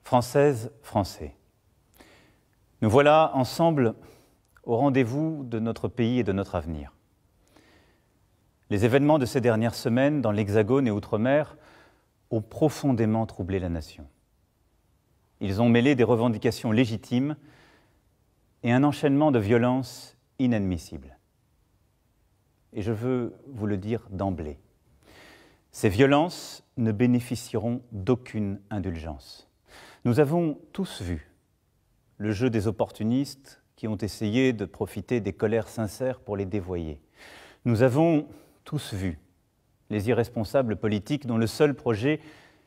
Françaises, Français, nous voilà ensemble au rendez-vous de notre pays et de notre avenir. Les événements de ces dernières semaines dans l'Hexagone et Outre-mer ont profondément troublé la nation. Ils ont mêlé des revendications légitimes et un enchaînement de violences inadmissibles. Et je veux vous le dire d'emblée, ces violences ne bénéficieront d'aucune indulgence. Nous avons tous vu le jeu des opportunistes qui ont essayé de profiter des colères sincères pour les dévoyer. Nous avons tous vu les irresponsables politiques dont le seul projet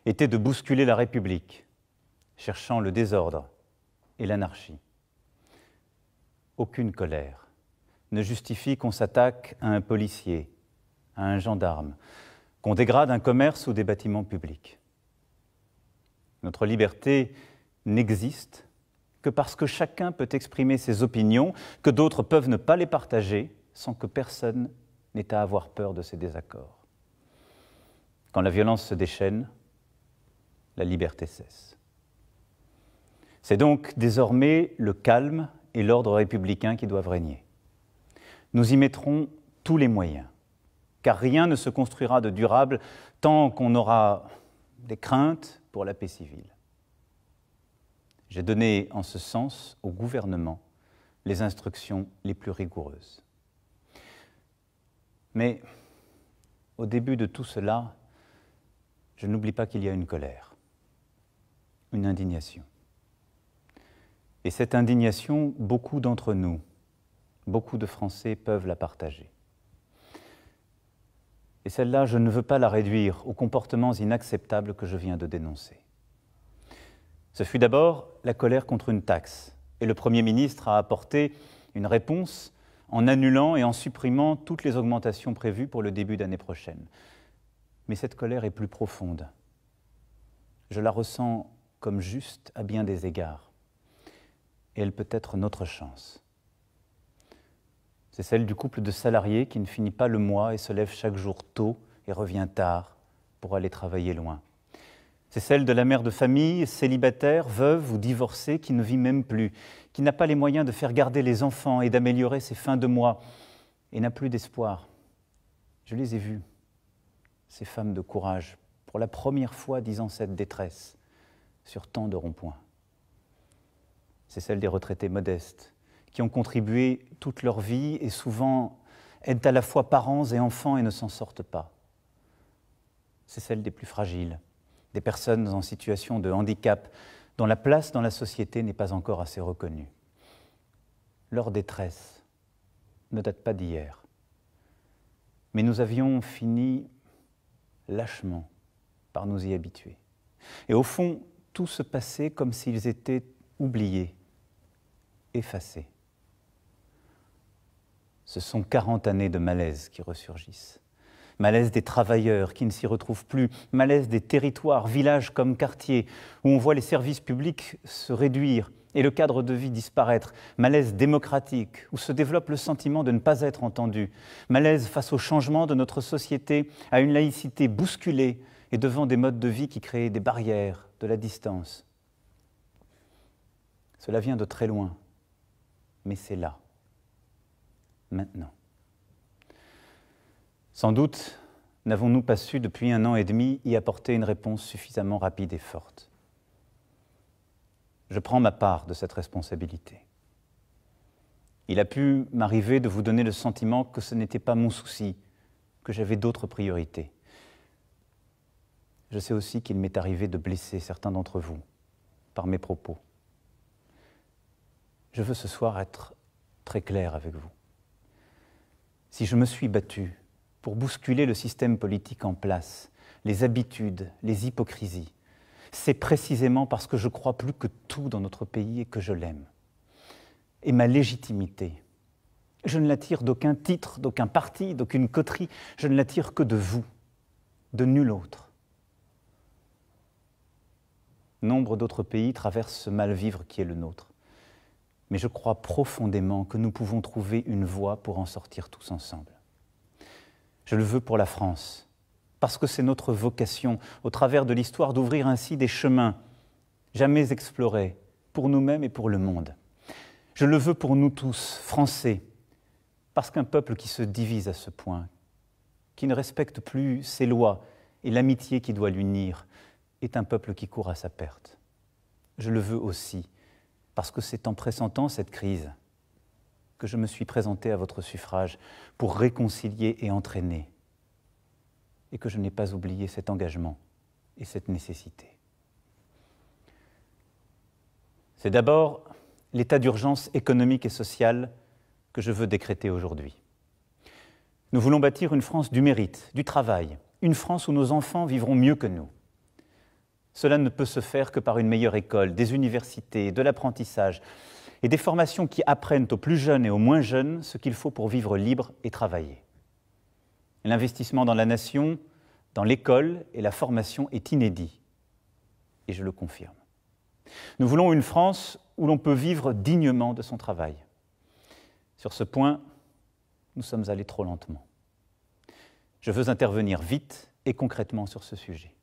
était de bousculer la République, cherchant le désordre et l'anarchie. Aucune colère ne justifie qu'on s'attaque à un policier, à un gendarme, qu'on dégrade un commerce ou des bâtiments publics. Notre liberté n'existe que parce que chacun peut exprimer ses opinions, que d'autres peuvent ne pas les partager, sans que personne n'ait à avoir peur de ses désaccords. Quand la violence se déchaîne, la liberté cesse. C'est donc désormais le calme et l'ordre républicain qui doivent régner. Nous y mettrons tous les moyens, car rien ne se construira de durable tant qu'on aura des craintes pour la paix civile. J'ai donné en ce sens au gouvernement les instructions les plus rigoureuses. Mais au début de tout cela, je n'oublie pas qu'il y a une colère, une indignation. Et cette indignation, beaucoup d'entre nous, beaucoup de Français peuvent la partager. Et celle-là, je ne veux pas la réduire aux comportements inacceptables que je viens de dénoncer. Ce fut d'abord la colère contre une taxe, et le Premier ministre a apporté une réponse en annulant et en supprimant toutes les augmentations prévues pour le début d'année prochaine. Mais cette colère est plus profonde. Je la ressens comme juste à bien des égards, et elle peut être notre chance. C'est celle du couple de salariés qui ne finit pas le mois et se lève chaque jour tôt et revient tard pour aller travailler loin. C'est celle de la mère de famille, célibataire, veuve ou divorcée, qui ne vit même plus, qui n'a pas les moyens de faire garder les enfants et d'améliorer ses fins de mois, et n'a plus d'espoir. Je les ai vues, ces femmes de courage, pour la première fois disant cette détresse, sur tant de ronds-points. C'est celle des retraités modestes, qui ont contribué toute leur vie et souvent aident à la fois parents et enfants et ne s'en sortent pas. C'est celle des plus fragiles, des personnes en situation de handicap, dont la place dans la société n'est pas encore assez reconnue. Leur détresse ne date pas d'hier. Mais nous avions fini lâchement par nous y habituer. Et au fond, tout se passait comme s'ils étaient oubliés, effacés. Ce sont 40 années de malaise qui ressurgissent. Malaise des travailleurs qui ne s'y retrouvent plus, malaise des territoires, villages comme quartiers, où on voit les services publics se réduire et le cadre de vie disparaître, malaise démocratique, où se développe le sentiment de ne pas être entendu, malaise face au changement de notre société, à une laïcité bousculée et devant des modes de vie qui créent des barrières, de la distance. Cela vient de très loin, mais c'est là. Maintenant. Sans doute n'avons-nous pas su depuis 1 an et demi y apporter une réponse suffisamment rapide et forte. Je prends ma part de cette responsabilité. Il a pu m'arriver de vous donner le sentiment que ce n'était pas mon souci, que j'avais d'autres priorités. Je sais aussi qu'il m'est arrivé de blesser certains d'entre vous par mes propos. Je veux ce soir être très clair avec vous. Si je me suis battu pour bousculer le système politique en place, les habitudes, les hypocrisies, c'est précisément parce que je crois plus que tout dans notre pays et que je l'aime. Et ma légitimité, je ne la tire d'aucun titre, d'aucun parti, d'aucune coterie, je ne la tire que de vous, de nul autre. Nombre d'autres pays traversent ce mal-vivre qui est le nôtre. Mais je crois profondément que nous pouvons trouver une voie pour en sortir tous ensemble. Je le veux pour la France, parce que c'est notre vocation, au travers de l'histoire, d'ouvrir ainsi des chemins. jamais exploré pour nous-mêmes et pour le monde. Je le veux pour nous tous, Français, parce qu'un peuple qui se divise à ce point, qui ne respecte plus ses lois et l'amitié qui doit l'unir, est un peuple qui court à sa perte. Je le veux aussi, parce que c'est en pressentant cette crise que je me suis présenté à votre suffrage pour réconcilier et entraîner, et que je n'ai pas oublié cet engagement et cette nécessité. C'est d'abord l'état d'urgence économique et sociale que je veux décréter aujourd'hui. Nous voulons bâtir une France du mérite, du travail, une France où nos enfants vivront mieux que nous. Cela ne peut se faire que par une meilleure école, des universités, de l'apprentissage et des formations qui apprennent aux plus jeunes et aux moins jeunes ce qu'il faut pour vivre libre et travailler. L'investissement dans la nation, dans l'école et la formation est inédit, et je le confirme. Nous voulons une France où l'on peut vivre dignement de son travail. Sur ce point, nous sommes allés trop lentement. Je veux intervenir vite et concrètement sur ce sujet.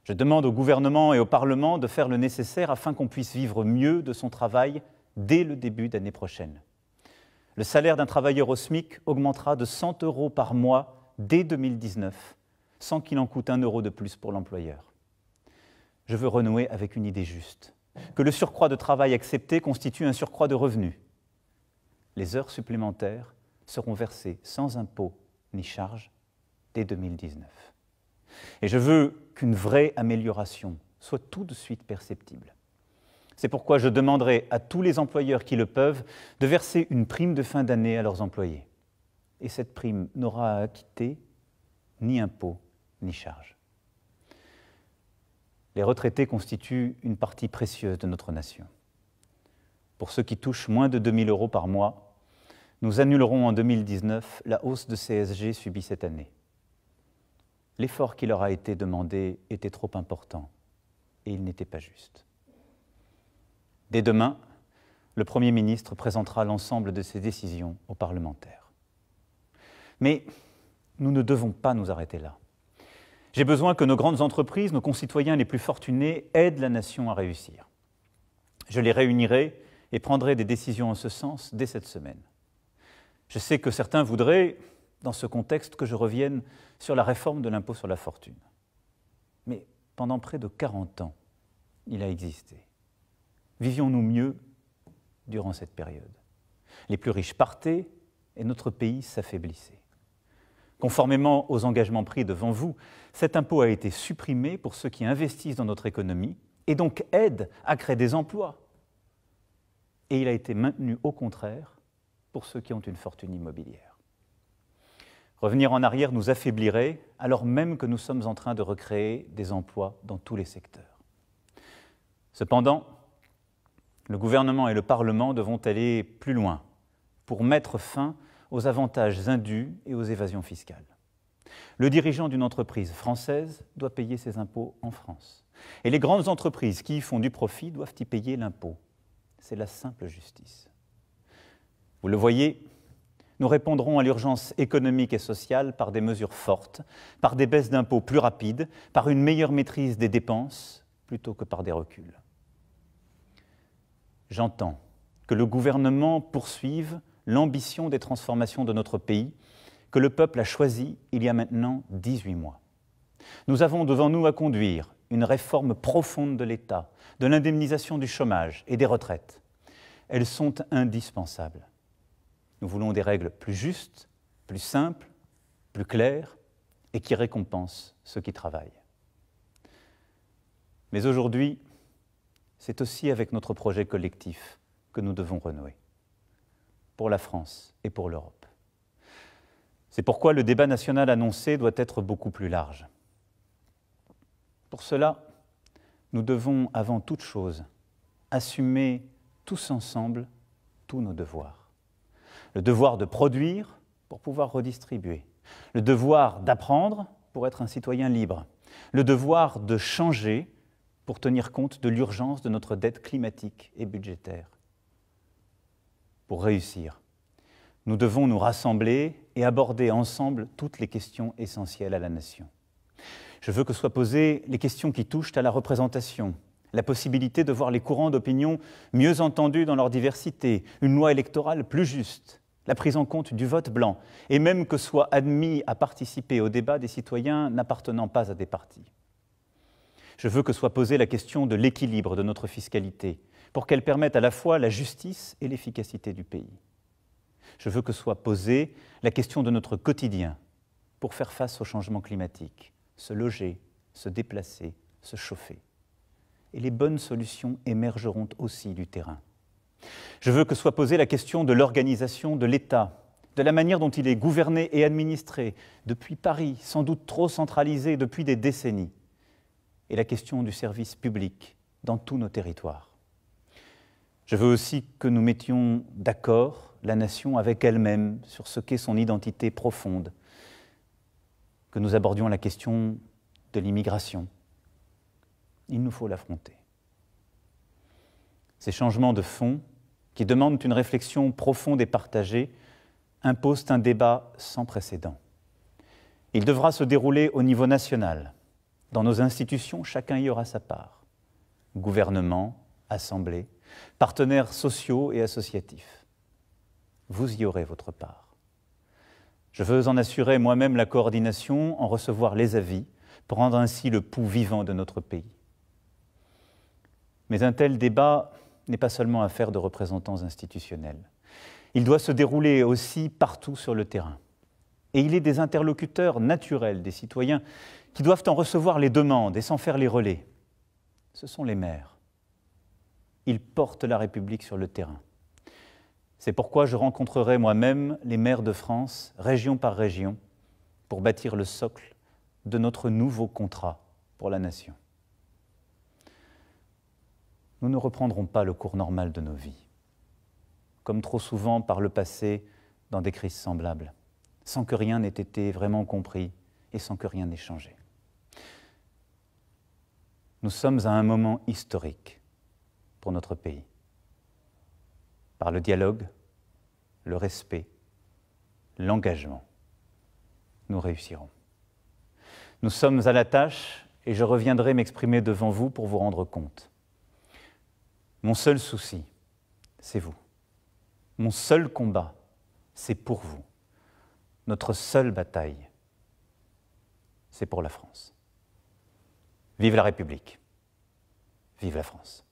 Je demande au gouvernement et au Parlement de faire le nécessaire afin qu'on puisse vivre mieux de son travail dès le début d'année prochaine. Le salaire d'un travailleur au SMIC augmentera de 100 € par mois dès 2019, sans qu'il en coûte 1 € de plus pour l'employeur. Je veux renouer avec une idée juste, que le surcroît de travail accepté constitue un surcroît de revenus. Les heures supplémentaires seront versées sans impôt ni charge dès 2019. Et je veux qu'une vraie amélioration soit tout de suite perceptible. C'est pourquoi je demanderai à tous les employeurs qui le peuvent de verser une prime de fin d'année à leurs employés. Et cette prime n'aura à acquitter ni impôt ni charge. Les retraités constituent une partie précieuse de notre nation. Pour ceux qui touchent moins de 2 000 € par mois, nous annulerons en 2019 la hausse de CSG subie cette année. L'effort qui leur a été demandé était trop important et il n'était pas juste. Dès demain, le Premier ministre présentera l'ensemble de ses décisions aux parlementaires. Mais nous ne devons pas nous arrêter là. J'ai besoin que nos grandes entreprises, nos concitoyens les plus fortunés, aident la nation à réussir. Je les réunirai et prendrai des décisions en ce sens dès cette semaine. Je sais que certains voudraient, dans ce contexte, que je revienne sur la réforme de l'impôt sur la fortune. Mais pendant près de 40 ans, il a existé. Vivions-nous mieux durant cette période? Les plus riches partaient et notre pays s'affaiblissait. Conformément aux engagements pris devant vous, cet impôt a été supprimé pour ceux qui investissent dans notre économie et donc aident à créer des emplois. Et il a été maintenu au contraire pour ceux qui ont une fortune immobilière. Revenir en arrière nous affaiblirait alors même que nous sommes en train de recréer des emplois dans tous les secteurs. Cependant, le gouvernement et le Parlement devront aller plus loin pour mettre fin aux avantages indus et aux évasions fiscales. Le dirigeant d'une entreprise française doit payer ses impôts en France. Et les grandes entreprises qui y font du profit doivent y payer l'impôt. C'est la simple justice. Vous le voyez, nous répondrons à l'urgence économique et sociale par des mesures fortes, par des baisses d'impôts plus rapides, par une meilleure maîtrise des dépenses plutôt que par des reculs. J'entends que le gouvernement poursuive l'ambition des transformations de notre pays que le peuple a choisi il y a maintenant 18 mois. Nous avons devant nous à conduire une réforme profonde de l'État, de l'indemnisation du chômage et des retraites. Elles sont indispensables. Nous voulons des règles plus justes, plus simples, plus claires et qui récompensent ceux qui travaillent. Mais aujourd'hui, c'est aussi avec notre projet collectif que nous devons renouer, pour la France et pour l'Europe. C'est pourquoi le débat national annoncé doit être beaucoup plus large. Pour cela, nous devons avant toute chose assumer tous ensemble tous nos devoirs. Le devoir de produire pour pouvoir redistribuer, le devoir d'apprendre pour être un citoyen libre, le devoir de changer pour tenir compte de l'urgence de notre dette climatique et budgétaire. Pour réussir, nous devons nous rassembler et aborder ensemble toutes les questions essentielles à la nation. Je veux que soient posées les questions qui touchent à la représentation, la possibilité de voir les courants d'opinion mieux entendus dans leur diversité, une loi électorale plus juste, la prise en compte du vote blanc, et même que soient admis à participer au débat des citoyens n'appartenant pas à des partis. Je veux que soit posée la question de l'équilibre de notre fiscalité, pour qu'elle permette à la fois la justice et l'efficacité du pays. Je veux que soit posée la question de notre quotidien, pour faire face au changement climatique, se loger, se déplacer, se chauffer. Et les bonnes solutions émergeront aussi du terrain. Je veux que soit posée la question de l'organisation de l'État, de la manière dont il est gouverné et administré, depuis Paris, sans doute trop centralisé depuis des décennies, et la question du service public dans tous nos territoires. Je veux aussi que nous mettions d'accord la nation avec elle-même sur ce qu'est son identité profonde, que nous abordions la question de l'immigration. Il nous faut l'affronter. Ces changements de fond, qui demandent une réflexion profonde et partagée, imposent un débat sans précédent. Il devra se dérouler au niveau national. Dans nos institutions, chacun y aura sa part. Gouvernement, assemblée, partenaires sociaux et associatifs. Vous y aurez votre part. Je veux en assurer moi-même la coordination, en recevoir les avis, pour rendre ainsi le pouls vivant de notre pays. Mais un tel débat n'est pas seulement affaire de représentants institutionnels. Il doit se dérouler aussi partout sur le terrain. Et il est des interlocuteurs naturels des citoyens qui doivent en recevoir les demandes et s'en faire les relais. Ce sont les maires. Ils portent la République sur le terrain. C'est pourquoi je rencontrerai moi-même les maires de France, région par région, pour bâtir le socle de notre nouveau contrat pour la nation. Nous ne reprendrons pas le cours normal de nos vies, comme trop souvent par le passé dans des crises semblables, sans que rien n'ait été vraiment compris et sans que rien n'ait changé. Nous sommes à un moment historique pour notre pays. Par le dialogue, le respect, l'engagement, nous réussirons. Nous sommes à la tâche et je reviendrai m'exprimer devant vous pour vous rendre compte. Mon seul souci, c'est vous. Mon seul combat, c'est pour vous. Notre seule bataille, c'est pour la France. Vive la République. Vive la France.